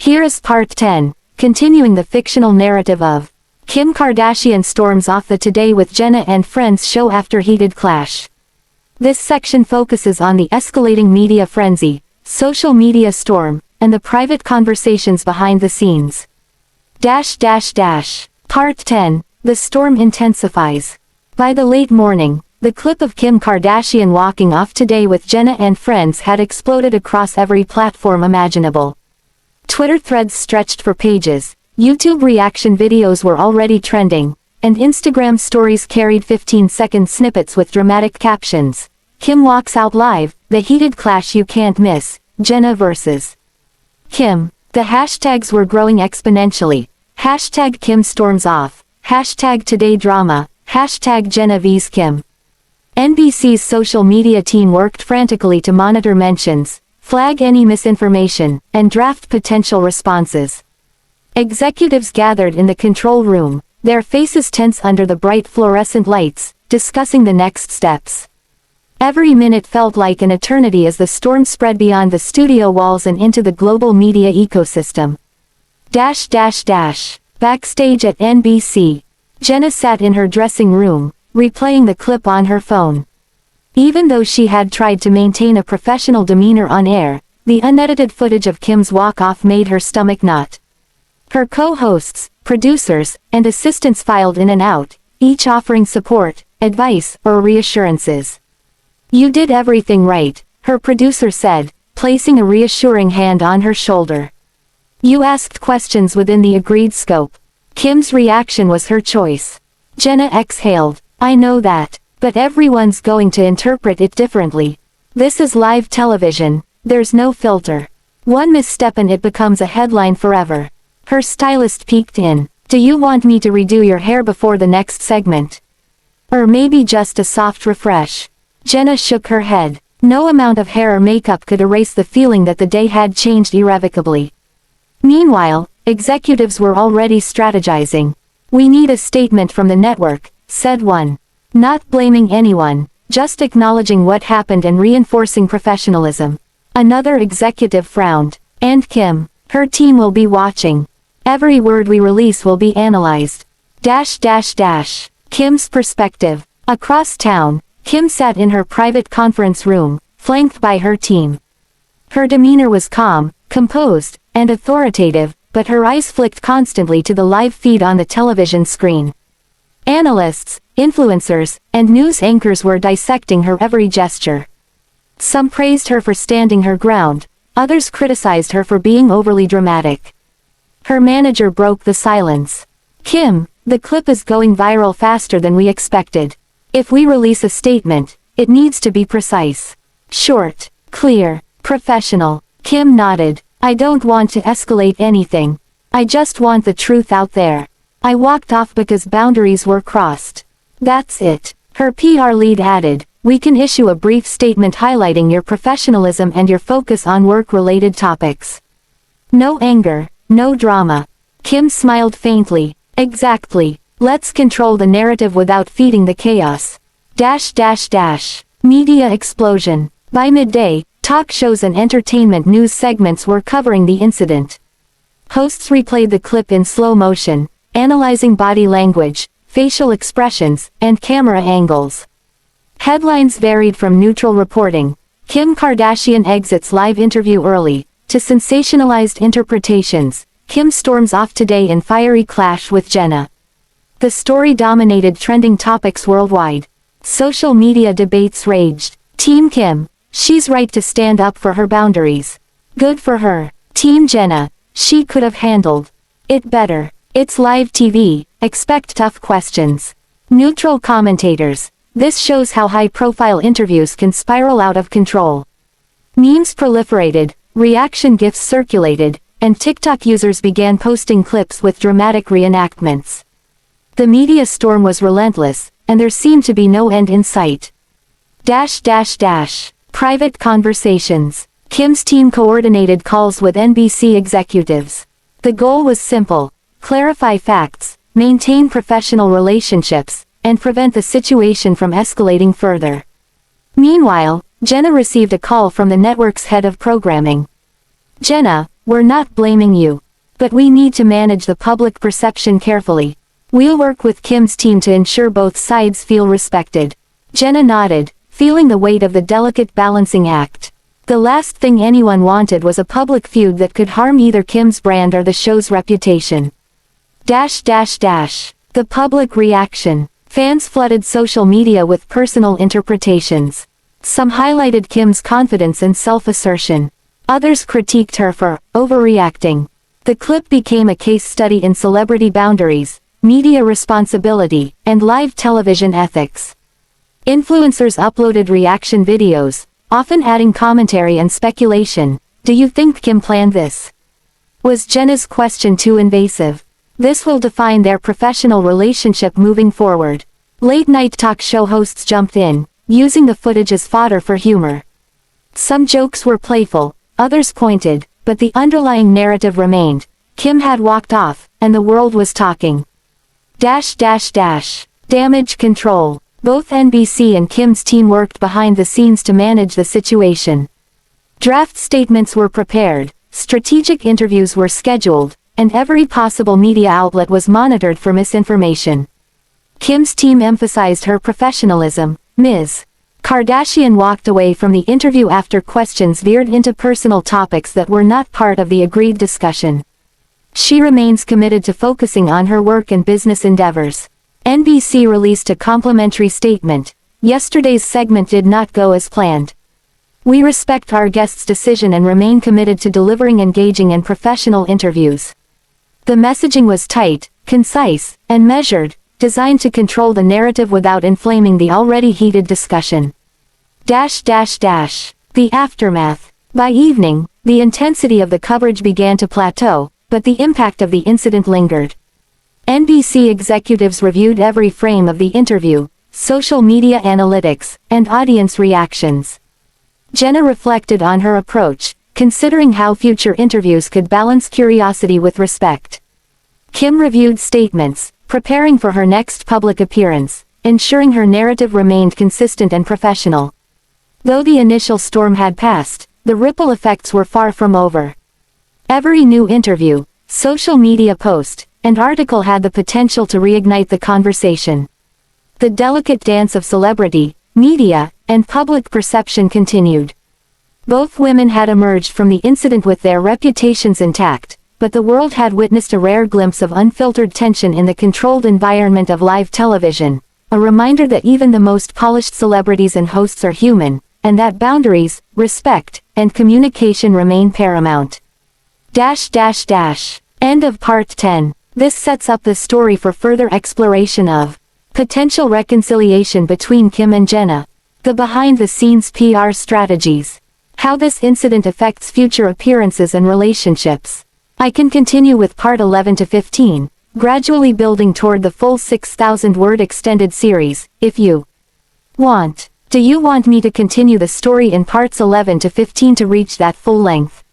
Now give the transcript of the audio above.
Here is part 10, continuing the fictional narrative of Kim Kardashian storms off the Today with Jenna and Friends show after heated clash. This section focuses on the escalating media frenzy, social media storm, and the private conversations behind the scenes. Part 10, the storm intensifies. By the late morning, the clip of Kim Kardashian walking off Today with Jenna and Friends had exploded across every platform imaginable. Twitter threads stretched for pages, YouTube reaction videos were already trending, and Instagram stories carried 15-second snippets with dramatic captions. Kim walks out live, the heated clash you can't miss, Jenna vs. Kim. The hashtags were growing exponentially. Hashtag Kim storms off, hashtag Today drama, hashtag Jenna vs Kim. NBC's social media team worked frantically to monitor mentions, flag any misinformation, and draft potential responses. Executives gathered in the control room, their faces tense under the bright fluorescent lights, discussing the next steps. Every minute felt like an eternity as the storm spread beyond the studio walls and into the global media ecosystem. Backstage at NBC. Jenna sat in her dressing room, replaying the clip on her phone. Even though she had tried to maintain a professional demeanor on air, the unedited footage of Kim's walk-off made her stomach knot. Her co-hosts, producers, and assistants filed in and out, each offering support, advice, or reassurances. "You did everything right," her producer said, placing a reassuring hand on her shoulder. "You asked questions within the agreed scope." Kim's reaction was her choice. Jenna exhaled. "I know that, but everyone's going to interpret it differently. This is live television, there's no filter. One misstep and it becomes a headline forever." Her stylist peeked in. "Do you want me to redo your hair before the next segment? Or maybe just a soft refresh?" Jenna shook her head. No amount of hair or makeup could erase the feeling that the day had changed irrevocably. Meanwhile, executives were already strategizing. "We need a statement from the network," said one. "Not blaming anyone, just acknowledging what happened and reinforcing professionalism." Another executive frowned. "And Kim, her team will be watching. Every word we release will be analyzed." Kim's perspective. Across town, Kim sat in her private conference room, flanked by her team. Her demeanor was calm, composed, and authoritative, but her eyes flicked constantly to the live feed on the television screen. Analysts, influencers, and news anchors were dissecting her every gesture. Some praised her for standing her ground, others criticized her for being overly dramatic. Her manager broke the silence. "Kim, the clip is going viral faster than we expected. If we release a statement, it needs to be precise. Short, clear, professional." Kim nodded. "I don't want to escalate anything. I just want the truth out there. I walked off because boundaries were crossed. That's it." Her PR lead added, "We can issue a brief statement highlighting your professionalism and your focus on work-related topics. No anger, no drama." Kim smiled faintly. "Exactly. Let's control the narrative without feeding the chaos." Media explosion. By midday, talk shows and entertainment news segments were covering the incident. Hosts replayed the clip in slow motion, analyzing body language, facial expressions, and camera angles. Headlines varied from neutral reporting, "Kim Kardashian exits live interview early," to sensationalized interpretations, "Kim storms off Today in fiery clash with Jenna." The story dominated trending topics worldwide. Social media debates raged. Team Kim, she's right to stand up for her boundaries. Good for her. Team Jenna, she could have handled it better. It's live TV, expect tough questions. Neutral commentators, this shows how high-profile interviews can spiral out of control. Memes proliferated, reaction gifs circulated, and TikTok users began posting clips with dramatic reenactments. The media storm was relentless, and there seemed to be no end in sight. Private conversations. Kim's team coordinated calls with NBC executives. The goal was simple: clarify facts, maintain professional relationships, and prevent the situation from escalating further. Meanwhile, Jenna received a call from the network's head of programming. Jenna, we're not blaming you. But we need to manage the public perception carefully. We'll work with Kim's team to ensure both sides feel respected. Jenna nodded, feeling the weight of the delicate balancing act. The last thing anyone wanted was a public feud that could harm either Kim's brand or the show's reputation. The public reaction. Fans flooded social media with personal interpretations. Some highlighted Kim's confidence and self-assertion. Others critiqued her for overreacting. The clip became a case study in celebrity boundaries, media responsibility, and live television ethics. Influencers uploaded reaction videos, often adding commentary and speculation. Do you think Kim planned this? Was Jenna's question too invasive? This will define their professional relationship moving forward. Late-night talk show hosts jumped in, using the footage as fodder for humor. Some jokes were playful, others pointed, but the underlying narrative remained. Kim had walked off, and the world was talking. Damage control. Both NBC and Kim's team worked behind the scenes to manage the situation. Draft statements were prepared, strategic interviews were scheduled, and every possible media outlet was monitored for misinformation. Kim's team emphasized her professionalism. Ms. Kardashian walked away from the interview after questions veered into personal topics that were not part of the agreed discussion. She remains committed to focusing on her work and business endeavors. NBC released a complimentary statement. Yesterday's segment did not go as planned. We respect our guests' decision and remain committed to delivering engaging and professional interviews. The messaging was tight, concise, and measured, designed to control the narrative without inflaming the already heated discussion. The aftermath. By evening, the intensity of the coverage began to plateau, but the impact of the incident lingered. NBC executives reviewed every frame of the interview, social media analytics, and audience reactions. Jenna reflected on her approach, considering how future interviews could balance curiosity with respect. Kim reviewed statements, preparing for her next public appearance, ensuring her narrative remained consistent and professional. Though the initial storm had passed, the ripple effects were far from over. Every new interview, social media post, and article had the potential to reignite the conversation. The delicate dance of celebrity, media, and public perception continued. Both women had emerged from the incident with their reputations intact, but the world had witnessed a rare glimpse of unfiltered tension in the controlled environment of live television, a reminder that even the most polished celebrities and hosts are human, and that boundaries, respect, and communication remain paramount. End of Part 10. This sets up the story for further exploration of potential reconciliation between Kim and Jenna, the behind-the-scenes PR strategies, how this incident affects future appearances and relationships. I can continue with Part 11 to 15, gradually building toward the full 6,000-word extended series, if you want. Do you want me to continue the story in Parts 11 to 15 to reach that full length?